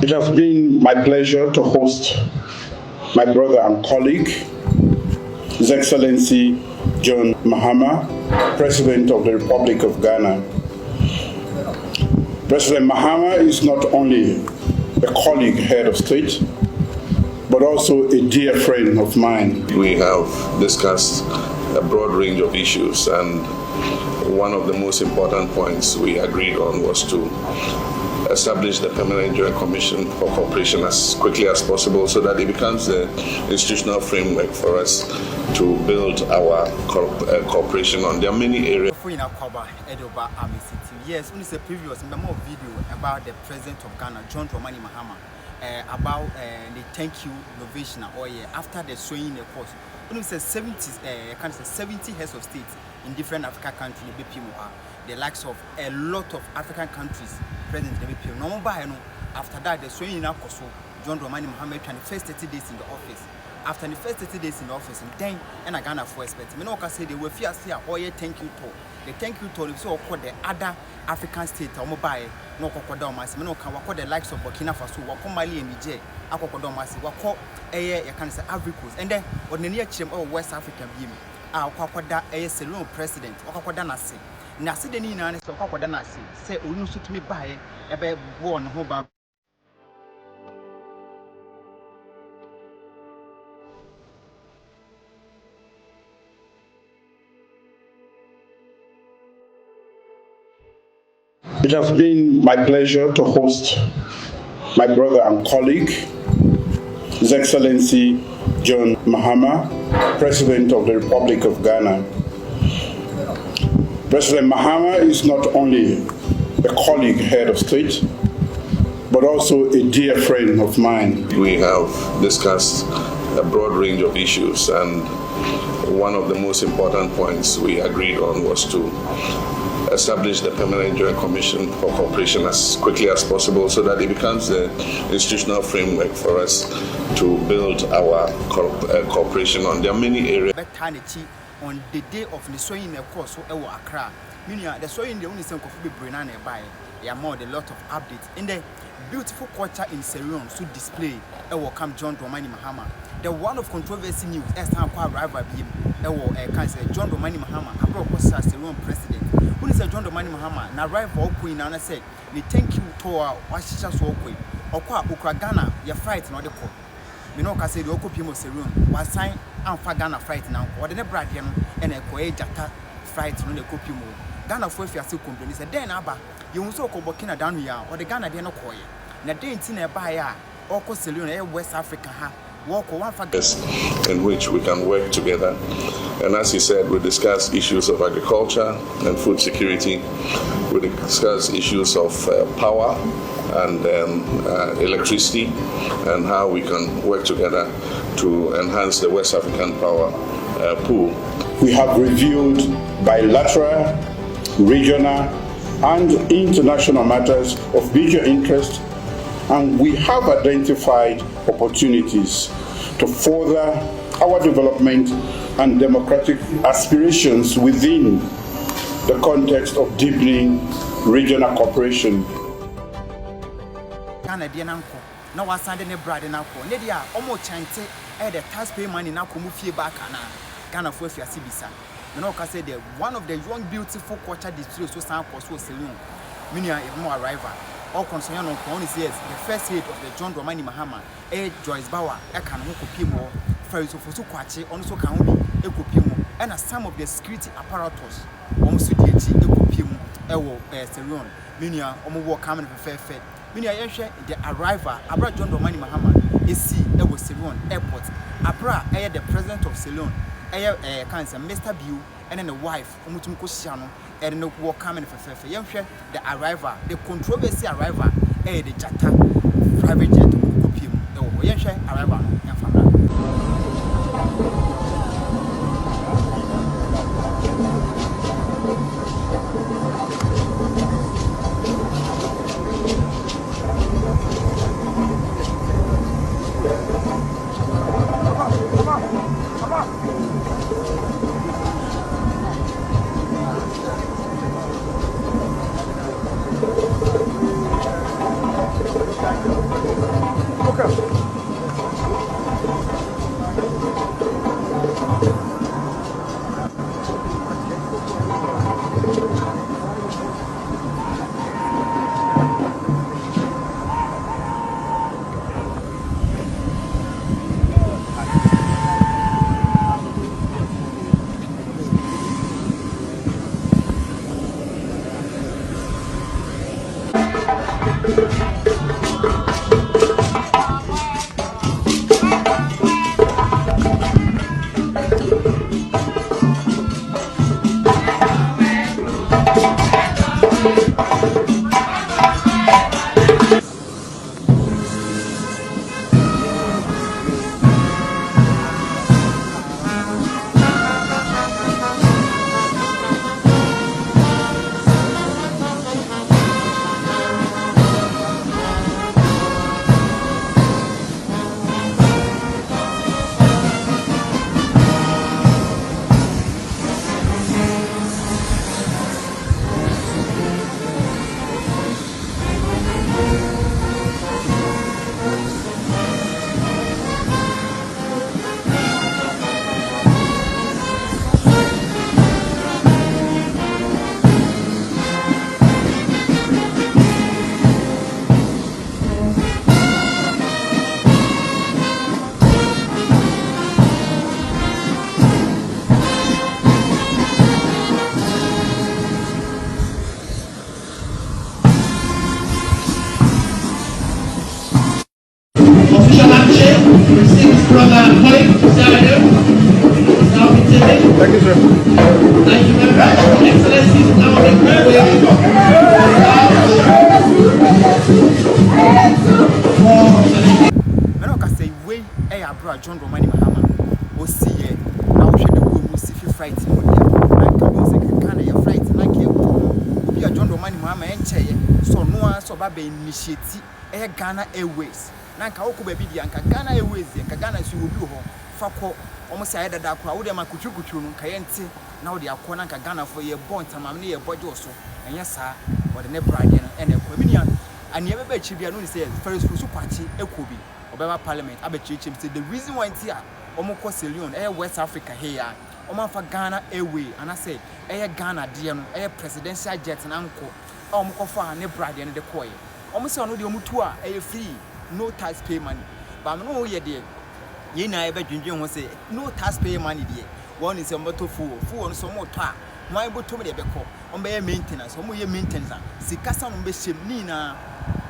It has been my pleasure to host my brother and colleague, His Excellency John Mahama, President of the Republic of Ghana. President Mahama is not only a colleague head of state, but also a dear friend of mine. We have discussed a broad range of issues, and one of the most important points we agreed on was to establish the Permanent Joint Commission for Cooperation as quickly as possible so that it becomes the institutional framework for us to build our cooperation on. There are many areas. Yes, only a previous memo video about the President of Ghana, John Dramani Mahama, about the thank you innovation after the sowing the course. Only 70 heads of state in different African countries, the likes of a lot of African countries present in the BPM. No, after that, the sowing in Akoso, John Dramani Mahama, and the first 30 days in the office. After the first 30 days in the office, and then I Ghana for expect. Me no can say they were fierce here, thank you to. The thank you to so called the other African states or mobile, no crocodile mass, no can call the likes of Burkina Faso, Wako Mali and Niger, a crocodile mass, Wako you can say Ivory Coast, and then on the near chim or West African beam, our Quacoda a Salon president, or Quacodanasi. Nasi the Nina and Quacodanasi, say, Unu to me by a bad one who about. It has been my pleasure to host my brother and colleague, His Excellency John Mahama, President of the Republic of Ghana. President Mahama is not only a colleague head of state, but also a dear friend of mine. We have discussed a broad range of issues, and one of the most important points we agreed on was to establish the Permanent Joint Commission for Cooperation as quickly as possible so that it becomes the institutional framework for us to build our cooperation on. There are many areas. On the day of the sowing, of course, so Accra. Meaning, the sowing the only thing of the brain and by more a lot of updates in the beautiful culture in Leone to display come John Dramani Mahama. The one of controversy news as time rival beam can say John Dramani Mahama, a broke Leone president. When he said John Dramani Mahama, na rival queen and I said, we thank you to our Washisha Swokwe, or qua Ukragana, your fight not the court. We know, I say the Okopimo Leone was signed and Fagana fight now, or the Nebradian and a Koejata fight on the Kopimo. Ghana for if you are still complaining, said, then Abba, you also call Burkina Down or the Ghana Diano Koya. Na day in a buyer, or Leone, West Africa, walk one in which we can work together. And as he said, we discuss issues of agriculture and food security. We discuss issues of power and electricity, and how we can work together to enhance the West African power pool. We have reviewed bilateral, regional, and international matters of mutual interest, and we have identified opportunities to further our development and democratic aspirations within the context of deepening regional cooperation. Now I signed a bride in Alco. Nedia almost chanted at the taxpayer money now come with back and Ghana for your Sibisa. You know, I said one of the young beautiful culture districts was San Coso Saloon. Minia is more arrival. All concerned on Pony says the first hit of the John Dramani Mahama, Joyce Bawah, Ekanopimo, Ferris of Sukwachi, also Kauni, Ekopimo, and some of the security apparatus, almost to the Ekopimo, Ewo, Saloon, Minia, Omo coming for fair. Minia, the arrival, Abra John Dramani Mahama, AC, Ewo Saloon, Airport, Abra, the president of Saloon, cancer, Mr. Bew, and then the wife, Umutum Kosiano, and no war coming for fair. The arrival, the controversy arrival, the Jata, private jet, Copium, the arrival, and from we abroad John Dramani Mahama o see ye na wo hwe de wo mu si fi fright mo dia na ka bo se ka na ye fright na ke obi a John Dramani Mahama encheye so no a so ba be initiate Ghana Airways na ka wo ko ba bi dia nka Ghana Airways nka Ghana so obi ho fa ko omo se ayeda da kura wo de ma kutwukutwu no nka ye nte na wo de akọ na nka Ghana fo ye bon tamam ne ye bojo so enya sa wo de ne brade no ene ko bi nia ani ebe chi bia no ni say first full party ekobi obeba parliament abechichim say the reason why ntia omo ko Leone West Africa here omo fa Ghana Airway and I say Ghana de no presidential jet na nko omo ko fa ne brade no de koye omo say ono de omo tu a free no tax pay money but me no ye de ye na ebe dwendwen ho say no tax pay money de one is omo to full no so mo to a why bo to me de be ko omo be maintenance omo ye maintenance sika sa no be shem ni na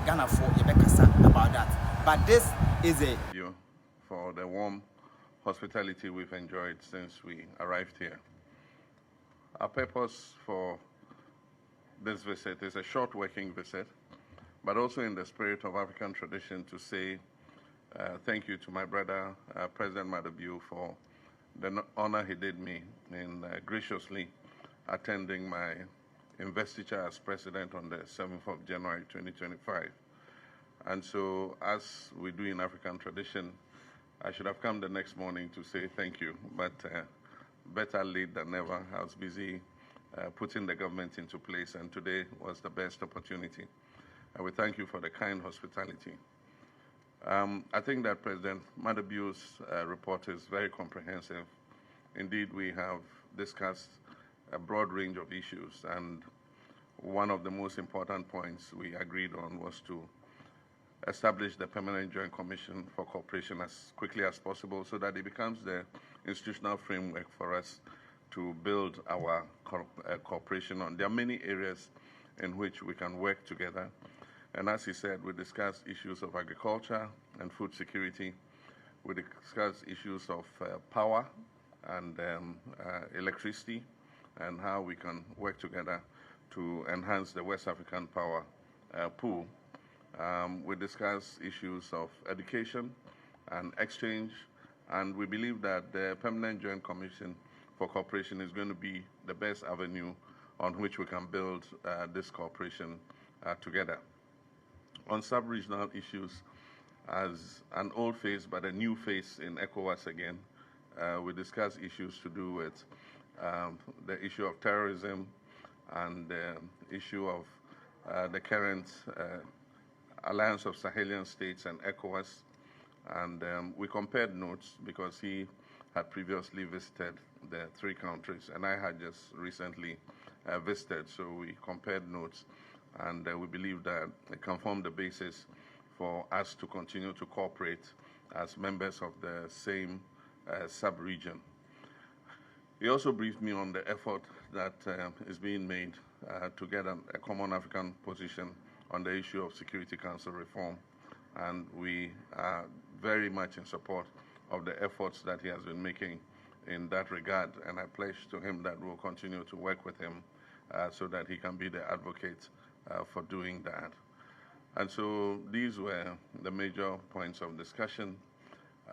Ghana for ye be kasa about that. But this is a you for the warm hospitality we've enjoyed since we arrived here. Our purpose for this visit is a short working visit, but also in the spirit of African tradition to say thank you to my brother, President Maada for the honor he did me in graciously attending my investiture as president on the 7th of January 2025. And so, as we do in African tradition, I should have come the next morning to say thank you, but better late than never. I was busy putting the government into place, and today was the best opportunity. And we thank you for the kind hospitality. I think that President Maada report is very comprehensive. Indeed, we have discussed a broad range of issues, and one of the most important points we agreed on was to establish the Permanent Joint Commission for Cooperation as quickly as possible so that it becomes the institutional framework for us to build our cooperation on. There are many areas in which we can work together. And as he said, we discussed issues of agriculture and food security. We discussed issues of power and electricity and how we can work together to enhance the West African power pool. We discussed issues of education and exchange, and we believe that the Permanent Joint Commission for Cooperation is going to be the best avenue on which we can build this cooperation together. On sub-regional issues, as an old face but a new face in ECOWAS again, we discussed issues to do with the issue of terrorism and the issue of the current Alliance of Sahelian States and ECOWAS. And we compared notes because he had previously visited the three countries and I had just recently visited. So we compared notes, and we believe that it can form the basis for us to continue to cooperate as members of the same sub-region. He also briefed me on the effort that is being made to get a common African position on the issue of Security Council reform, and we are very much in support of the efforts that he has been making in that regard, and I pledge to him that we'll continue to work with him so that he can be the advocate for doing that. And so these were the major points of discussion.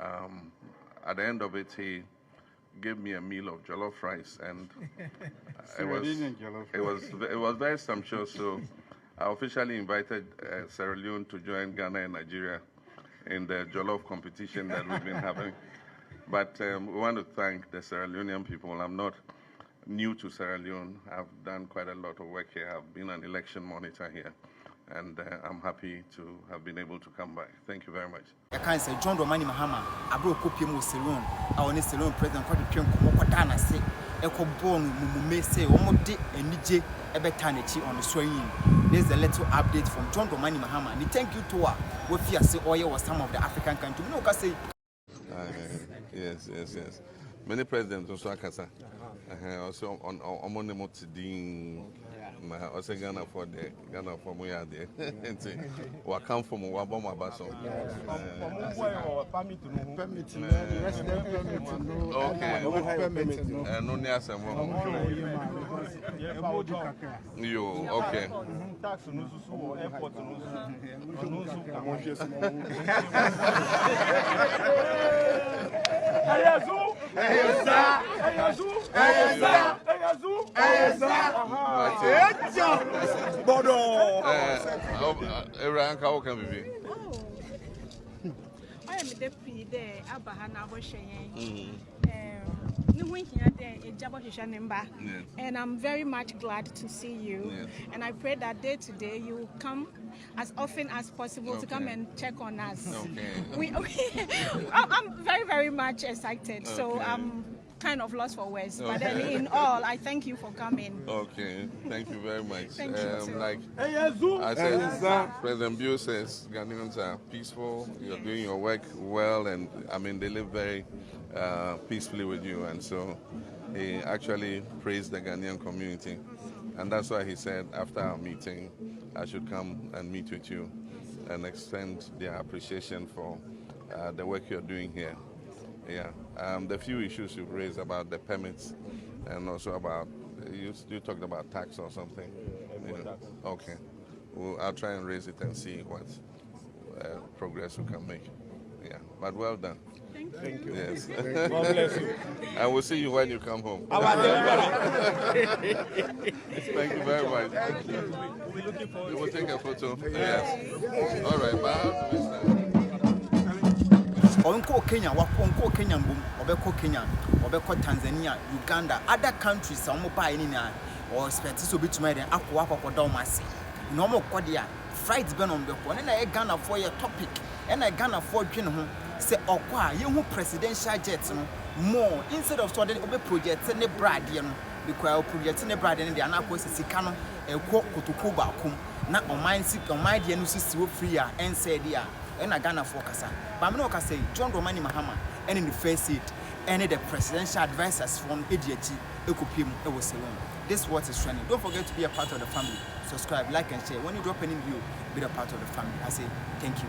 At the end of it, he gave me a meal of jollof rice, and it was very sumptuous. So I officially invited Sierra Leone to join Ghana and Nigeria in the jollof competition that we've been having. But we want to thank the Sierra Leonean people. I'm not new to Sierra Leone. I've done quite a lot of work here. I've been an election monitor here, and I'm happy to have been able to come back. Thank you very much. I can't say John Dramani Mahama, I broke up your Leone. I want to Leone president for the Pimco say, Echo Bon, Mume say, Omode, and Nije, Ebetanichi on the swing. There's a little update from John Dramani Mahama. And thank you to her. With you, say oil was some of the African countries. You know, I say. Yes. Many presidents also Akasa. Also on Omonemotidin. Also Ghana for Moya there. Or come from Waboma Basso. Okay. No near some. You okay. How can we be? I am the P. Abahana Boshayan. And I'm very much glad to see you. And I pray that day to day you will come as often as possible to come and check on us. I'm very, very much excited. So I'm kind of lost for words. But then in all, I thank you for coming. Okay, thank you very much. Thank you too. Like I said, President Bill says Ghanaians are peaceful. You're doing your work well, and I mean they live very peacefully with you, and so he actually praised the Ghanaian community, and that's why he said after our meeting I should come and meet with you and extend their appreciation for the work you're doing here. Yeah, the few issues you've raised about the permits and also about you talked about tax or something. Okay, well, I'll try and raise it and see what progress we can make. Yeah, but well done. Thank you. Yes. God bless you. And we'll see you when you come home. Thank you very much. We're looking forward. We will take a photo. Yes. All right, bye. Onko Kenya, Wakonko Kenya, Obeko Kenya, Obeko Tanzania, Uganda, other countries, some buy in or expect to be to marry Aqua or Domasi. Normal Kodia, frights burn on the one, and I Ghana for your topic, and I Ghana for Jin say, Okwa, you presidential jets more instead of studying over projects and a brad, because projects in a brad and the Anakos Sikano, a quote to Kuba cum, not on mine sick on my dear Nusis free and said, yeah. And I Ghana focus. But I'm not say John Romani Mahama and in the first seat, any the presidential advisors from ADHD, Ekupim, Ewoselon. This is what is trending. Don't forget to be a part of the family. Subscribe, like, and share. When you drop any video, be a part of the family. I say thank you.